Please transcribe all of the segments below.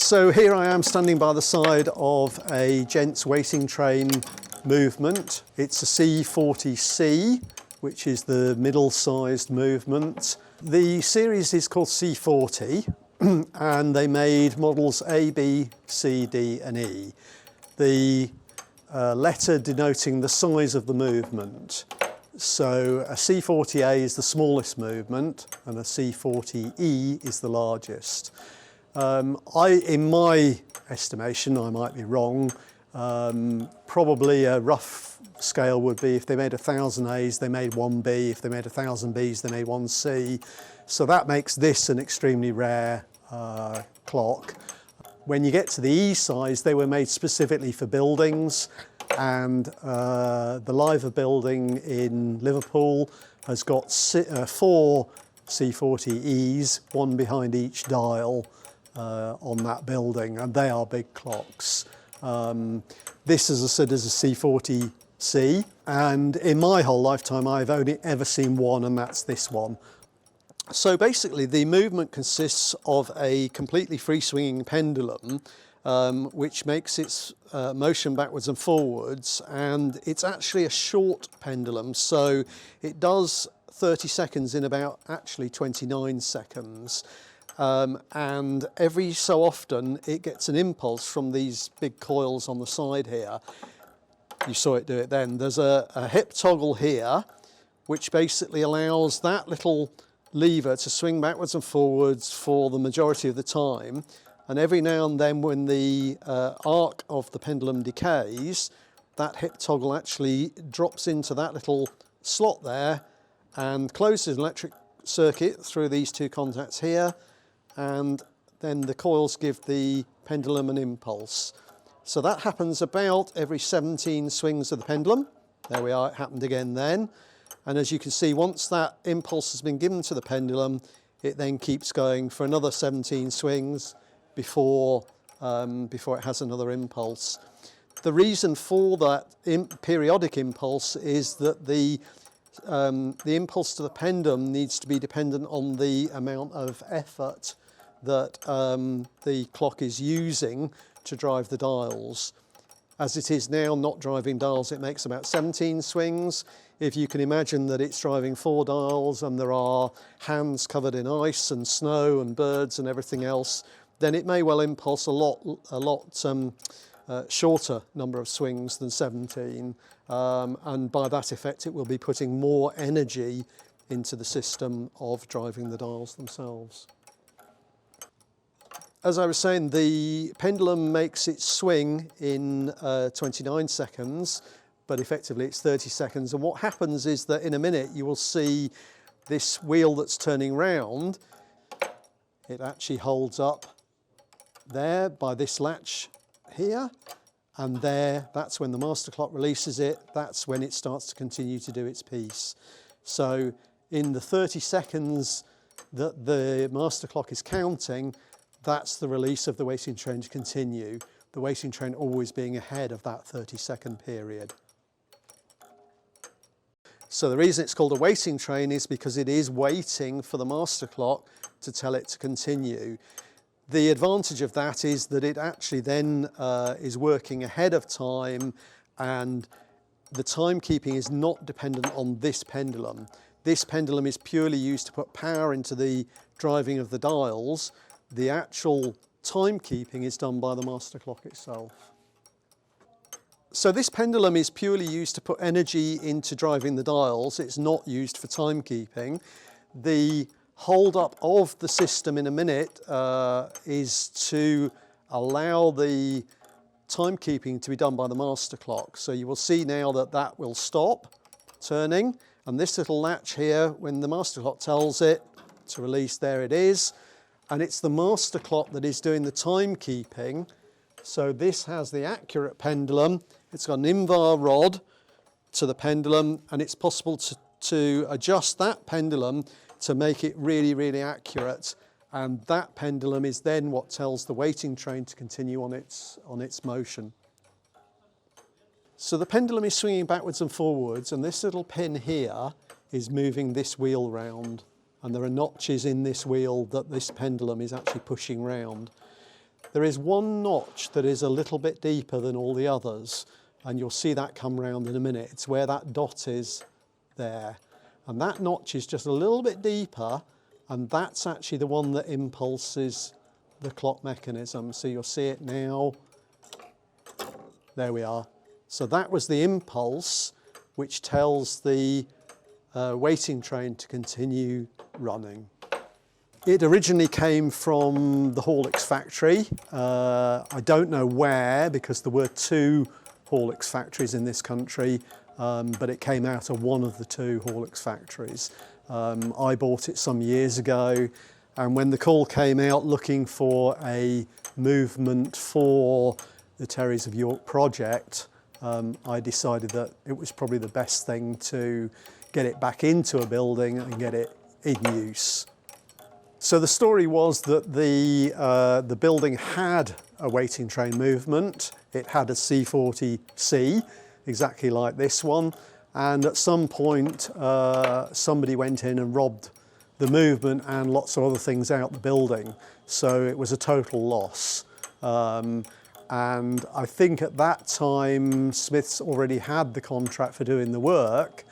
So here I am standing by the side of a Gents Waiting Train Movement. It's a C40C, which is the middle-sized movement. The series is called C40 and they made models A, B, C, D and E. The letter denoting the size of the movement. So a C40A is the smallest movement and a C40E is the largest. In my estimation, I might be wrong, probably a rough scale would be if they made 1,000 A's, they made 1 B. If they made 1,000 B's, they made 1 C. So that makes this an extremely rare clock. When you get to the E size, they were made specifically for buildings, and the Liver building in Liverpool has got 4 C40Es, one behind each dial on that building, and they are big clocks. This, as I said, is a C40C, and in my whole lifetime I've only ever seen one, and that's this one. So basically the movement consists of a completely free swinging pendulum which makes its motion backwards and forwards, and it's actually a short pendulum, so it does 30 seconds in about actually 29 seconds. And every so often it gets an impulse from these big coils on the side here. You saw it do it then. There's a hip toggle here which basically allows that little lever to swing backwards and forwards for the majority of the time, and every now and then when the arc of the pendulum decays, that hip toggle actually drops into that little slot there and closes an electric circuit through these two contacts here, and then the coils give the pendulum an impulse. So that happens about every 17 swings of the pendulum. There we are, it happened again then. And as you can see, once that impulse has been given to the pendulum, it then keeps going for another 17 swings before it has another impulse. The reason for that periodic impulse is that the impulse to the pendulum needs to be dependent on the amount of effort that the clock is using to drive the dials. As it is now, not driving dials, it makes about 17 swings. If you can imagine that it's driving 4 dials and there are hands covered in ice and snow and birds and everything else, then it may well impulse a lot shorter number of swings than 17. And by that effect, it will be putting more energy into the system of driving the dials themselves. As I was saying, the pendulum makes its swing in 29 seconds, but effectively it's 30 seconds. And what happens is that in a minute you will see this wheel that's turning round. It actually holds up there by this latch here, and there, that's when the master clock releases it. That's when it starts to continue to do its piece. So in the 30 seconds that the master clock is counting, that's the release of the waiting train to continue, the waiting train always being ahead of that 30-second period. So the reason it's called a waiting train is because it is waiting for the master clock to tell it to continue. The advantage of that is that it actually then is working ahead of time, and the timekeeping is not dependent on this pendulum. This pendulum is purely used to put power into the driving of the dials. The actual timekeeping is done by the master clock itself. So this pendulum is purely used to put energy into driving the dials. It's not used for timekeeping. The hold up of the system in a minute is to allow the timekeeping to be done by the master clock. So you will see now that that will stop turning, and this little latch here, when the master clock tells it to release, there it is. And it's the master clock that is doing the timekeeping. So this has the accurate pendulum. It's got an invar rod to the pendulum, and it's possible to adjust that pendulum to make it really, really accurate. And that pendulum is then what tells the waiting train to continue on its motion. So the pendulum is swinging backwards and forwards, and this little pin here is moving this wheel round. And there are notches in this wheel that this pendulum is actually pushing round. There is one notch that is a little bit deeper than all the others, and you'll see that come round in a minute. It's where that dot is there. And that notch is just a little bit deeper, and that's actually the one that impulses the clock mechanism. So you'll see it now. There we are. So that was the impulse which tells the waiting train to continue running. It originally came from the Horlicks factory. I don't know where, because there were 2 Horlicks factories in this country, but it came out of one of the 2 Horlicks factories. I bought it some years ago, and when the call came out looking for a movement for the Terriers of York project, I decided that it was probably the best thing to get it back into a building and get it in use. So the story was that the building had a waiting train movement. It had a C40C, exactly like this one. And at some point, somebody went in and robbed the movement and lots of other things out the building. So it was a total loss. And I think at that time, Smiths already had the contract for doing the work.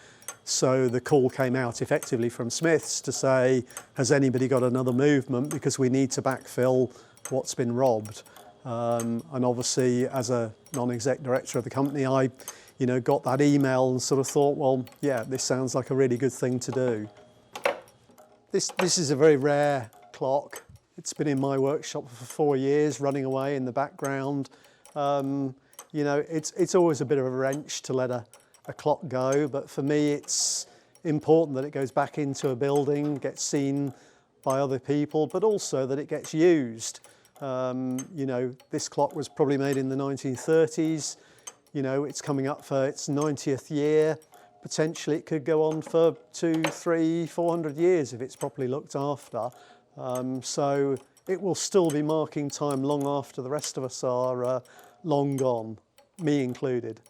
So the call came out effectively from Smiths to say, has anybody got another movement, because we need to backfill what's been robbed. And obviously, as a non-exec director of the company, I got that email and sort of thought, well, yeah, this sounds like a really good thing to do. This is a very rare clock. It's been in my workshop for 4 years, running away in the background. It's always a bit of a wrench to let a clock go, but for me it's important that it goes back into a building, gets seen by other people, but also that it gets used. This clock was probably made in the 1930s. It's coming up for its 90th year. Potentially it could go on for 200, 300, 400 years if it's properly looked after. So it will still be marking time long after the rest of us are long gone, me included.